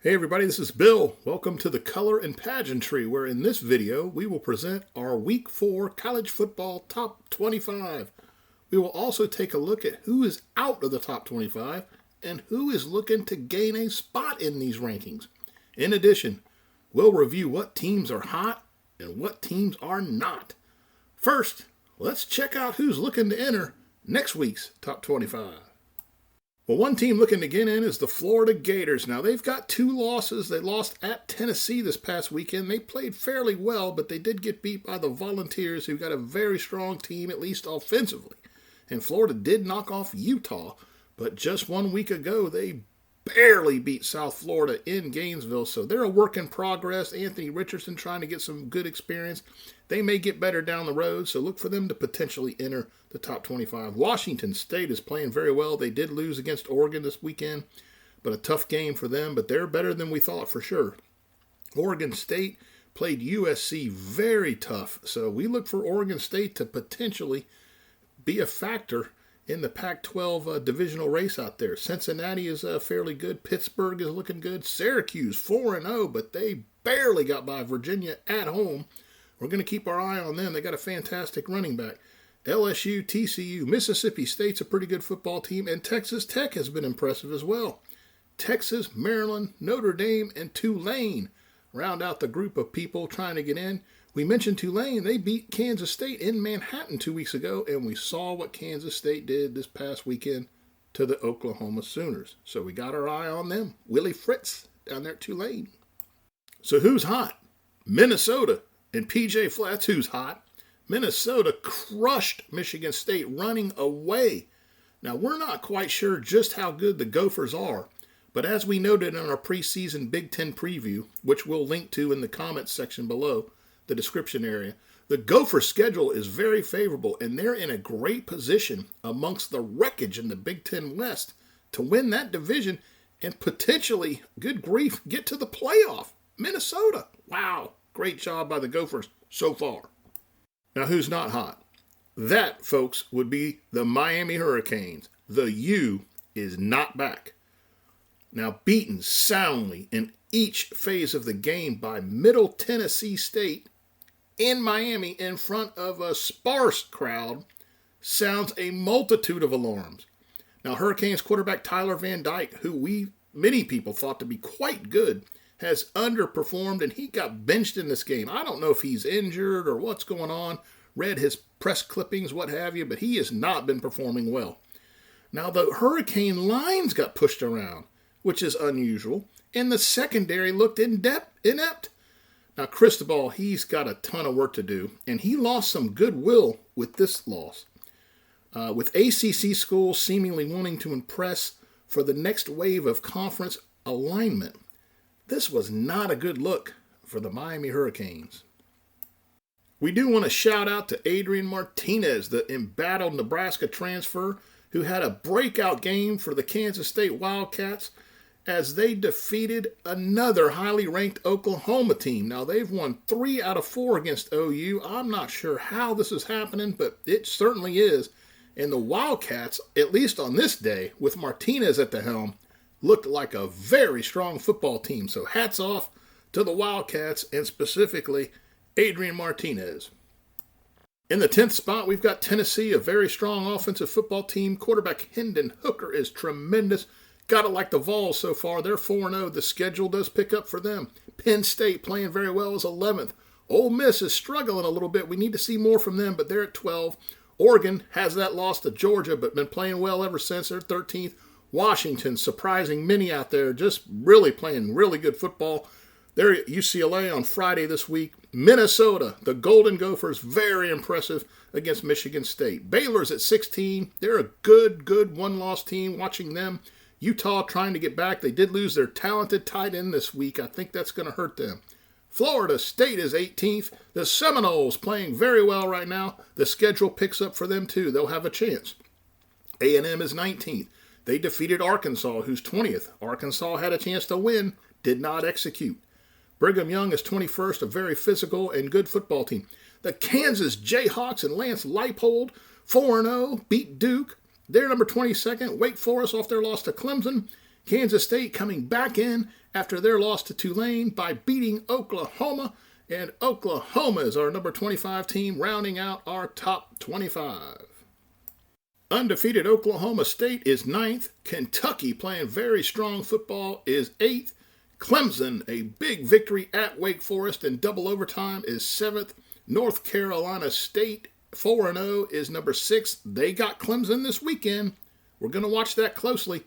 Hey everybody, this is Bill. Welcome to the Color and Pageantry, where in this video we will present our Week 4 college football top 25. We will also take a look at who is out of the top 25 and who is looking to gain a spot in these rankings. In addition, we'll review what teams are hot and what teams are not. First, let's check out who's looking to enter next week's top 25. Well, one team looking to get in is the Florida Gators. Now, they've got 2 losses. They lost at Tennessee this past weekend. They played fairly well, but they did get beat by the Volunteers, who got a very strong team, at least offensively. And Florida did knock off Utah, but just 1 week ago, they barely beat South Florida in Gainesville. So they're a work in progress. Anthony Richardson trying to get some good experience. They may get better down the road, so look for them to potentially enter the top 25. Washington State is playing very well. They did lose against Oregon this weekend, but a tough game for them, but they're better than we thought for sure. Oregon State played USC very tough, so we look for Oregon State to potentially be a factor in the Pac-12 divisional race out there. Cincinnati is fairly good. Pittsburgh is looking good. Syracuse 4-0, but they barely got by Virginia at home. We're going to keep our eye on them. They got a fantastic running back. LSU, TCU, Mississippi State's a pretty good football team, and Texas Tech has been impressive as well. Texas, Maryland, Notre Dame, and Tulane round out the group of people trying to get in. We mentioned Tulane. They beat Kansas State in Manhattan 2 weeks ago, and we saw what Kansas State did this past weekend to the Oklahoma Sooners. So we got our eye on them. Willie Fritz down there at Tulane. So who's hot? Minnesota. And PJ Flatts, who's hot. Minnesota crushed Michigan State running away. Now, we're not quite sure just how good the Gophers are, but as we noted in our preseason Big Ten preview, which we'll link to in the comments section below, the description area, the Gopher schedule is very favorable, and they're in a great position amongst the wreckage in the Big Ten West to win that division and potentially, good grief, get to the playoff. Minnesota, wow. Great job by the Gophers so far. Now, who's not hot? That, folks, would be the Miami Hurricanes. The U is not back. Now, beaten soundly in each phase of the game by Middle Tennessee State in Miami in front of a sparse crowd sounds a multitude of alarms. Now, Hurricanes quarterback Tyler Van Dyke, who many people thought to be quite good, has underperformed, and he got benched in this game. I don't know if he's injured or what's going on. Read his press clippings, what have you, but he has not been performing well. Now, the Hurricane lines got pushed around, which is unusual, and the secondary looked inept. Now, Cristobal, he's got a ton of work to do, and he lost some goodwill with this loss. With ACC schools seemingly wanting to impress for the next wave of conference alignment, this was not a good look for the Miami Hurricanes. We do want to shout out to Adrian Martinez, the embattled Nebraska transfer, who had a breakout game for the Kansas State Wildcats as they defeated another highly ranked Oklahoma team. Now, they've won 3 out of 4 against OU. I'm not sure how this is happening, but it certainly is. And the Wildcats, at least on this day, with Martinez at the helm, looked like a very strong football team. So hats off to the Wildcats and specifically Adrian Martinez. In the 10th spot, we've got Tennessee, a very strong offensive football team. Quarterback Hendon Hooker is tremendous. Got it like the Vols so far. They're 4-0. The schedule does pick up for them. Penn State playing very well as 11th. Ole Miss is struggling a little bit. We need to see more from them, but they're at 12. Oregon has that loss to Georgia, but been playing well ever since. They're 13th. Washington, surprising many out there, just really playing really good football. They're at UCLA on Friday this week. Minnesota, the Golden Gophers, very impressive against Michigan State. Baylor's at 16. They're a good one-loss team. Watching them. Utah trying to get back. They did lose their talented tight end this week. I think that's going to hurt them. Florida State is 18th. The Seminoles playing very well right now. The schedule picks up for them too. They'll have a chance. A&M is 19th. They defeated Arkansas, who's 20th. Arkansas had a chance to win, did not execute. Brigham Young is 21st, a very physical and good football team. The Kansas Jayhawks and Lance Leipold, 4-0, beat Duke. They're number 22nd. Wake Forest off their loss to Clemson. Kansas State coming back in after their loss to Tulane by beating Oklahoma. And Oklahoma is our number 25 team, rounding out our top 25. Undefeated Oklahoma State is 9th. Kentucky, playing very strong football, is 8th. Clemson, a big victory at Wake Forest in double overtime, is 7th. North Carolina State, 4-0, is number 6. They got Clemson this weekend. We're going to watch that closely.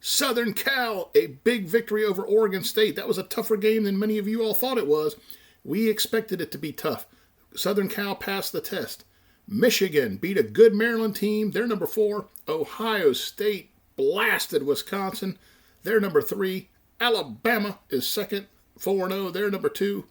Southern Cal, a big victory over Oregon State. That was a tougher game than many of you all thought it was. We expected it to be tough. Southern Cal passed the test. Michigan beat a good Maryland team. They're number 4. Ohio State blasted Wisconsin. They're number 3. Alabama is 2nd, 4-0. They're number 2.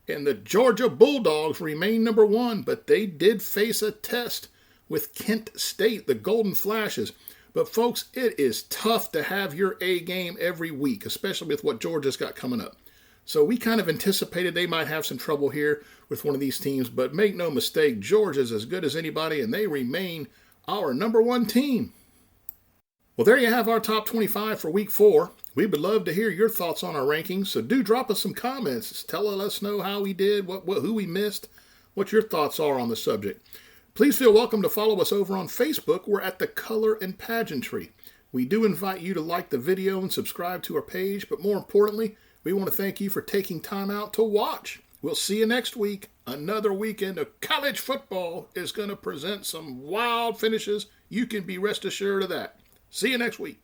And the Georgia Bulldogs remain number 1, but they did face a test with Kent State, the Golden Flashes. But folks, it is tough to have your A game every week, especially with what Georgia's got coming up. So we kind of anticipated they might have some trouble here with one of these teams, but make no mistake, Georgia's as good as anybody, and they remain our number 1 team. Well, there you have our top 25 for week 4. We would love to hear your thoughts on our rankings, so do drop us some comments. Tell us know how we did, who we missed, what your thoughts are on the subject. Please feel welcome to follow us over on Facebook. We're at The Color and Pageantry. We do invite you to like the video and subscribe to our page, but more importantly, we want to thank you for taking time out to watch. We'll see you next week. Another weekend of college football is going to present some wild finishes. You can be rest assured of that. See you next week.